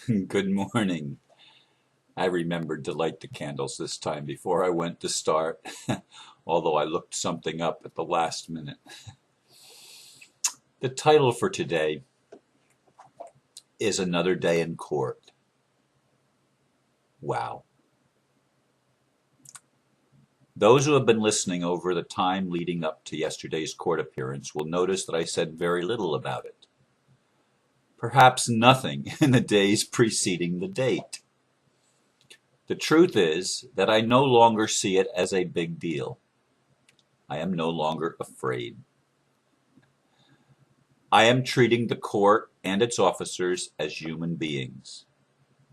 Good morning. I remembered to light the candles this time before I went to start, although I looked something up at the last minute. The title for today is Another Day in Court. Wow. Those who have been listening over the time leading up to yesterday's court appearance will notice that I said very little about it. Perhaps nothing in the days preceding the date. The truth is that I no longer see it as a big deal. I am no longer afraid. I am treating the court and its officers as human beings.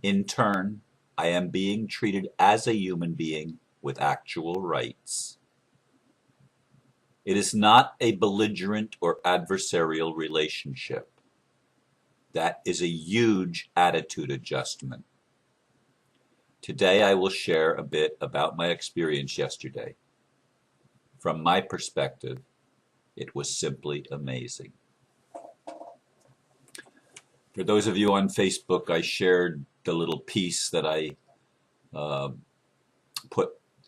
In turn, I am being treated as a human being with actual rights. It is not a belligerent or adversarial relationship. That is a huge attitude adjustment. Today I will share a bit about my experience yesterday. From my perspective, it was simply amazing. For those of you on Facebook, I shared the little piece that I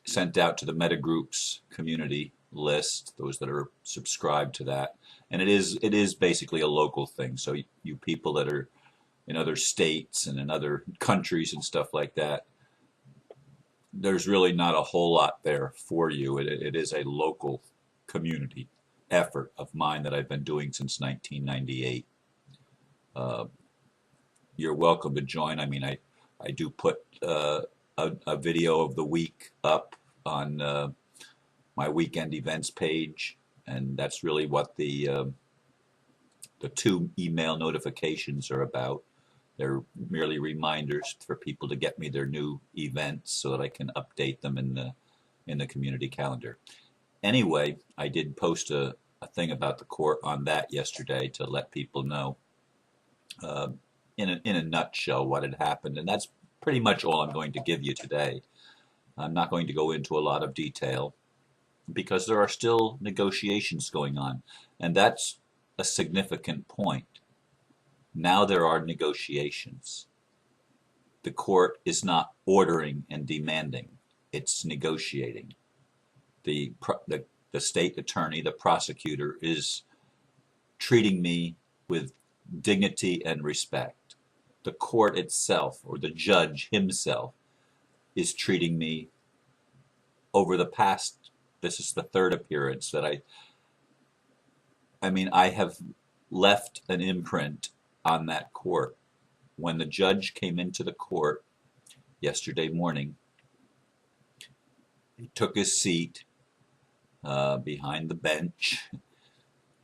sent out to the Metagroups community list, those that are subscribed to that. And it is basically a local thing. So you people that are in other states and in other countries and stuff like that, there's really not a whole lot there for you. It is a local community effort of mine that I've been doing since 1998. You're welcome to join. I mean, I do put a video of the week up on my weekend events page, and that's really what the two email notifications are about. They're merely reminders for people to get me their new events so that I can update them in the community calendar. Anyway, I did post a thing about the court on that yesterday to let people know in a nutshell what had happened, and that's pretty much all I'm going to give you today. I'm not going to go into a lot of detail because there are still negotiations going on, and that's a significant point. Now there are negotiations. The court is not ordering and demanding, it's negotiating. The state attorney, the prosecutor, is treating me with dignity and respect. The court itself, or the judge himself, is treating me over the past, this is the third appearance that I have left an imprint on that court. When the judge came into the court yesterday morning, he took his seat behind the bench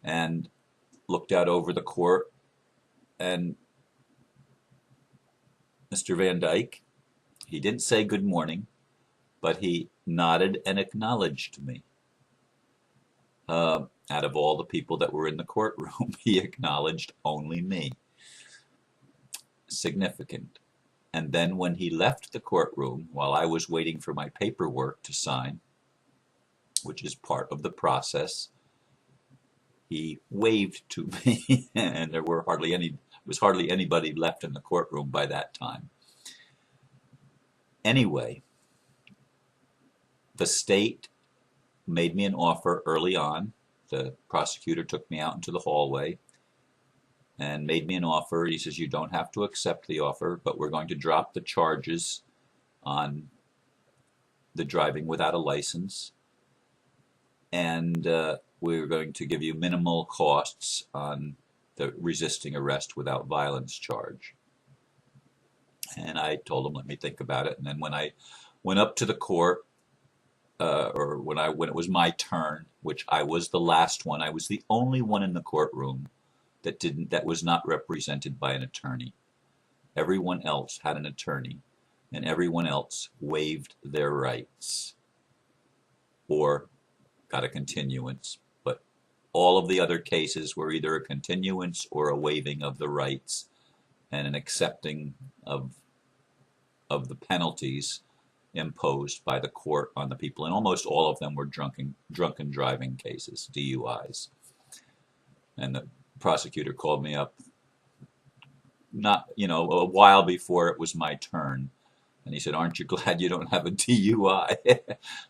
and looked out over the court, and Mr. Van Dyke, he didn't say good morning, but he nodded and acknowledged me. Out of all the people that were in the courtroom, he acknowledged only me. Significant. And then when he left the courtroom, while I was waiting for my paperwork to sign, which is part of the process, he waved to me, and there was hardly anybody left in the courtroom by that time. Anyway, the state made me an offer early on. The prosecutor took me out into the hallway and made me an offer. He says, you don't have to accept the offer, but we're going to drop the charges on the driving without a license, and we're going to give you minimal costs on the resisting arrest without violence charge. And I told him, let me think about it. And then when I went up to the court, or when it was my turn, which I was the last one, I was the only one in the courtroom that was not represented by an attorney. Everyone else had an attorney, and everyone else waived their rights or got a continuance. But all of the other cases were either a continuance or a waiving of the rights and an accepting of the penalties imposed by the court on the people. And almost all of them were drunken driving cases, DUIs. And the prosecutor called me up not, a while before it was my turn. And he said, "Aren't you glad you don't have a DUI?"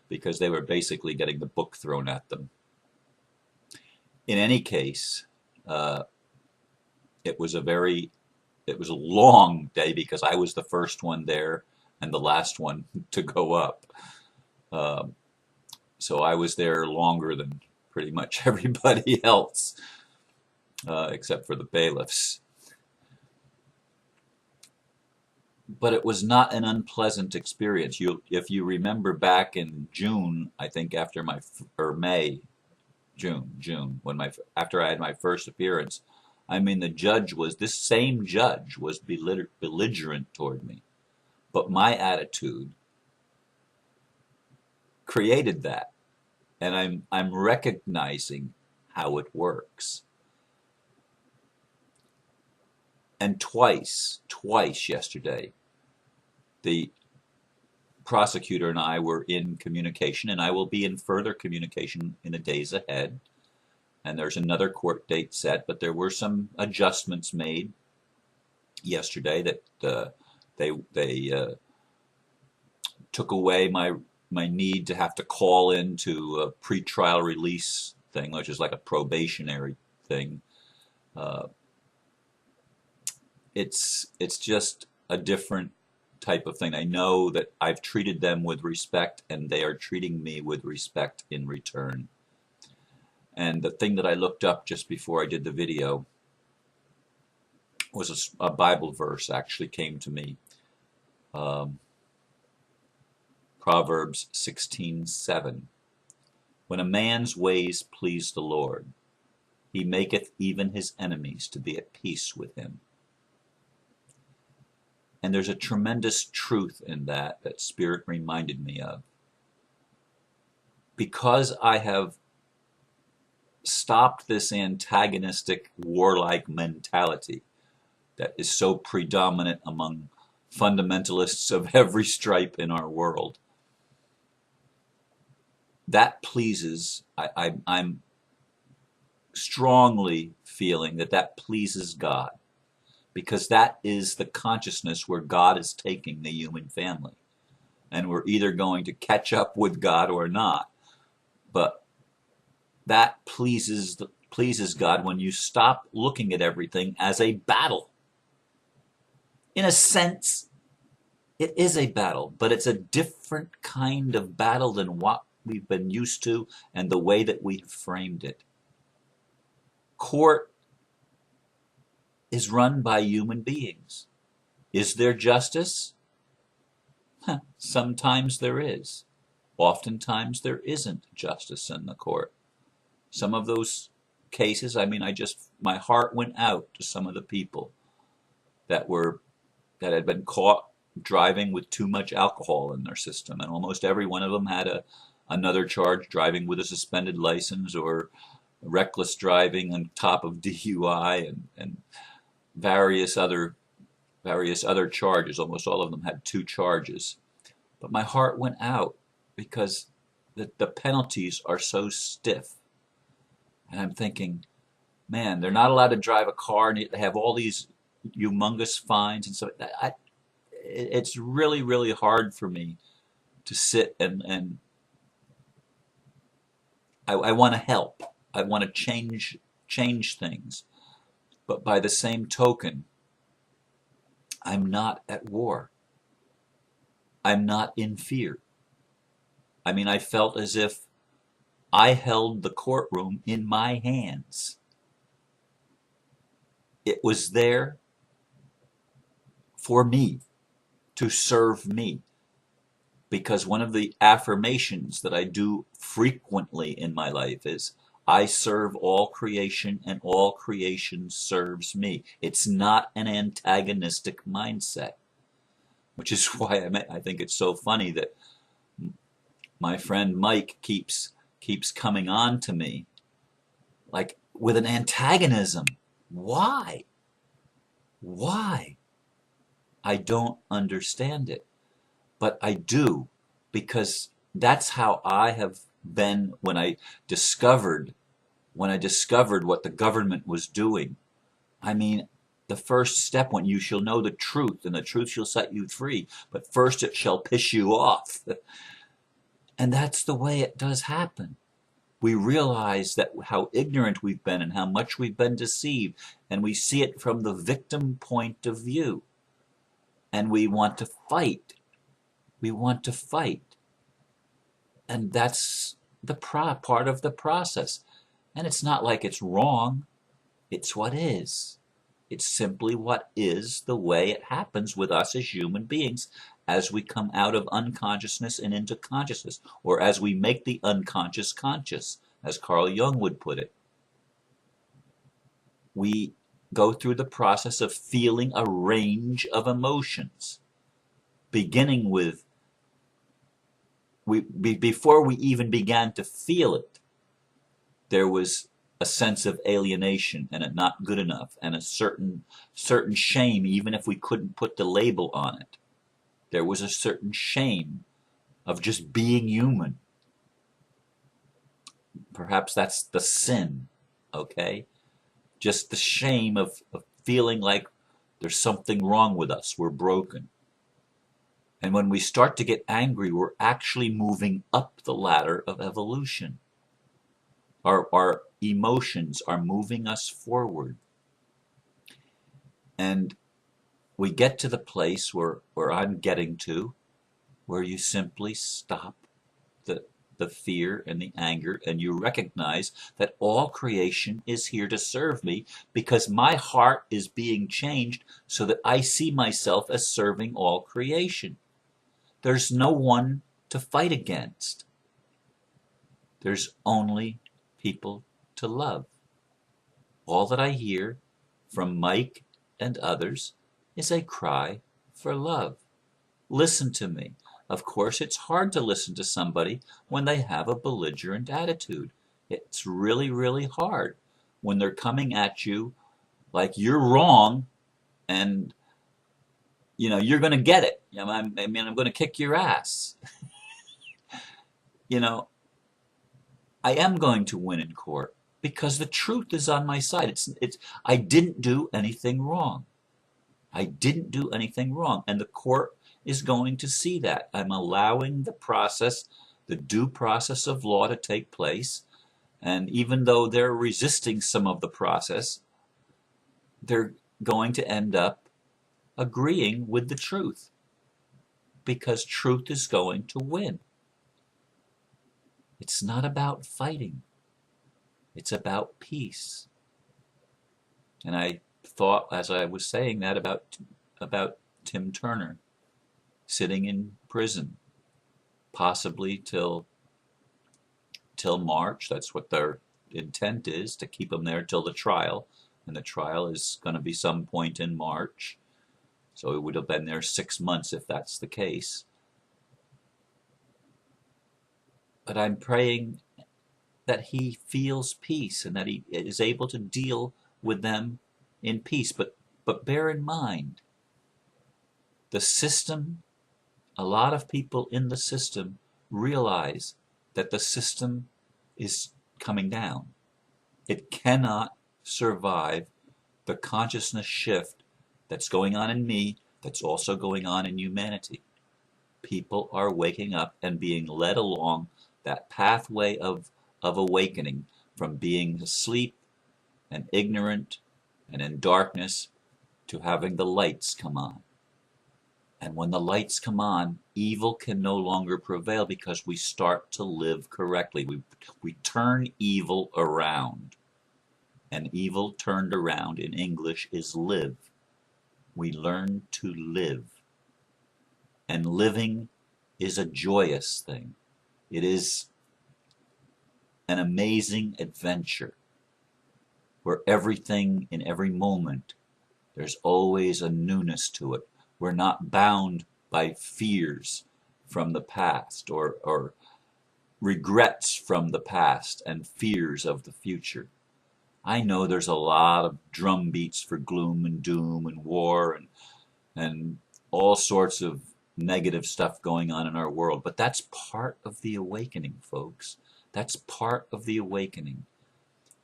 Because they were basically getting the book thrown at them. In any case, uh, it was a long day because I was the first one there and the last one to go up. Um, so I was there longer than pretty much everybody else, except for the bailiffs. But it was not an unpleasant experience. If you remember back in June, I think after or May, June, after I had my first appearance, I mean, this same judge was belligerent toward me, but my attitude created that, and I'm recognizing how it works. And twice yesterday, the prosecutor and I were in communication, and I will be in further communication in the days ahead. And there's another court date set, but there were some adjustments made yesterday that they took away my need to have to call into a pretrial release thing, which is like a probationary thing. It's just a different type of thing. I know that I've treated them with respect, and they are treating me with respect in return. And the thing that I looked up just before I did the video was a Bible verse actually came to me. Proverbs 16:7. When a man's ways please the Lord, he maketh even his enemies to be at peace with him. And there's a tremendous truth in that Spirit reminded me of. Because I have stopped this antagonistic, warlike mentality that is so predominant among fundamentalists of every stripe in our world, that pleases, I'm strongly feeling that pleases God, because that is the consciousness where God is taking the human family. And we're either going to catch up with God or not. But that pleases God when you stop looking at everything as a battle. In a sense, it is a battle, but it's a different kind of battle than what we've been used to and the way that we've framed it. Court is run by human beings. Is there justice? Sometimes there is. Oftentimes there isn't justice in the court. Some of those cases, my heart went out to some of the people that had been caught driving with too much alcohol in their system, and almost every one of them had another charge, driving with a suspended license or reckless driving on top of DUI and various other charges. Almost all of them had 2 charges. But my heart went out because the penalties are so stiff. And I'm thinking, man, they're not allowed to drive a car, and they have all these humongous fines and so it's really, really hard for me to sit and I want to help. I want to change things. But by the same token, I'm not at war. I'm not in fear. I felt as if I held the courtroom in my hands. It was there for me, to serve me. Because one of the affirmations that I do frequently in my life is, I serve all creation and all creation serves me. It's not an antagonistic mindset, which is why I think it's so funny that my friend Mike keeps coming on to me like with an antagonism. Why? I don't understand it, but I do, because that's how I have been when I discovered what the government was doing. the first step when you shall know the truth, and the truth shall set you free, but first it shall piss you off. And that's the way it does happen. We realize that how ignorant we've been and how much we've been deceived, and we see it from the victim point of view. And we want to fight. We want to fight. And that's the part of the process. And it's not like it's wrong. It's what is. It's simply what is, the way it happens with us as human beings as we come out of unconsciousness and into consciousness, or as we make the unconscious conscious, as Carl Jung would put it. We go through the process of feeling a range of emotions, beginning with, before we even began to feel it, there was a sense of alienation and a not good enough and a certain shame, even if we couldn't put the label on it. There was a certain shame of just being human. Perhaps that's the sin, okay? Just the shame of feeling like there's something wrong with us, we're broken. And when we start to get angry, we're actually moving up the ladder of evolution. Our emotions are moving us forward. And we get to the place where I'm getting to, where you simply stop the fear and the anger, and you recognize that all creation is here to serve me, because my heart is being changed so that I see myself as serving all creation. There's no one to fight against. There's only people to love. All that I hear from Mike and others is a cry for love. Listen to me. Of course, it's hard to listen to somebody when they have a belligerent attitude. It's really, really hard when they're coming at you like you're wrong and you're going to get it. I'm going to kick your ass. I am going to win in court because the truth is on my side. I didn't do anything wrong. I didn't do anything wrong, and the court is going to see that. I'm allowing the process, the due process of law, to take place, and even though they're resisting some of the process, they're going to end up agreeing with the truth, because truth is going to win. It's not about fighting. It's about peace. And I thought, as I was saying that, about Tim Turner sitting in prison, possibly till March. That's what their intent is, to keep him there till the trial, and the trial is going to be some point in March. So he would have been there 6 months if that's the case. But I'm praying that he feels peace and that he is able to deal with them in peace. But bear in mind, the system, a lot of people in the system realize that the system is coming down. It cannot survive the consciousness shift that's going on in me, that's also going on in humanity. People are waking up and being led along that pathway of awakening, from being asleep and ignorant and in darkness to having the lights come on. And when the lights come on, evil can no longer prevail, because we start to live correctly. We turn evil around. And evil turned around in English is live. We learn to live. And living is a joyous thing. It is an amazing adventure where everything, in every moment, there's always a newness to it. We're not bound by fears from the past, or regrets from the past and fears of the future. I know there's a lot of drum beats for gloom and doom and war and all sorts of negative stuff going on in our world, but that's part of the awakening, folks. That's part of the awakening.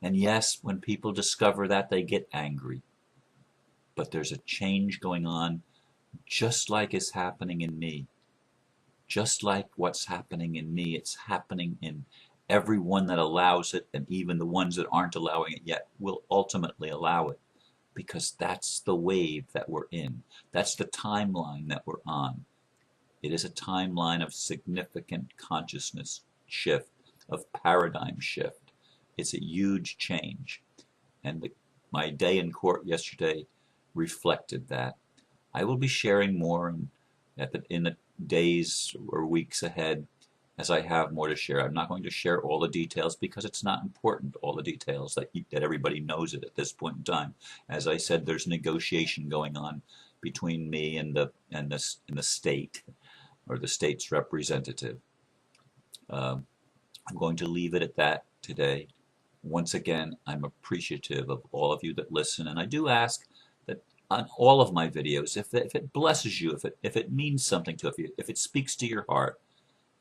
And yes, when people discover that, they get angry. but there's a change going on just like is happening in me. Just like what's happening in me, it's happening in everyone that allows it, and even the ones that aren't allowing it yet will ultimately allow it, because that's the wave that we're in. That's the timeline that we're on. It is a timeline of significant consciousness shift, of paradigm shift. It's a huge change. And my day in court yesterday reflected that. I will be sharing more in the days or weeks ahead as I have more to share. I'm not going to share all the details because it's not important, all the details, that everybody knows it at this point in time. As I said, there's negotiation going on between me and the state, or the state's representative. I'm going to leave it at that today. Once again, I'm appreciative of all of you that listen, and I do ask that on all of my videos, if it blesses you, if it means something to you, if it speaks to your heart,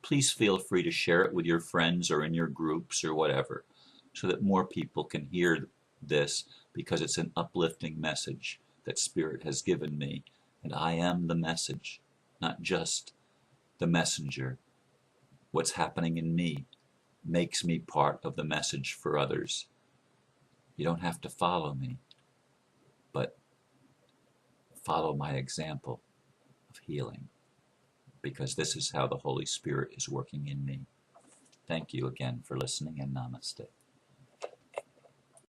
please feel free to share it with your friends or in your groups or whatever, so that more people can hear this, because it's an uplifting message that Spirit has given me, and I am the message, not just the messenger. What's happening in me makes me part of the message for others. You don't have to follow me, but follow my example of healing, because this is how the Holy Spirit is working in me. Thank you again for listening, and namaste.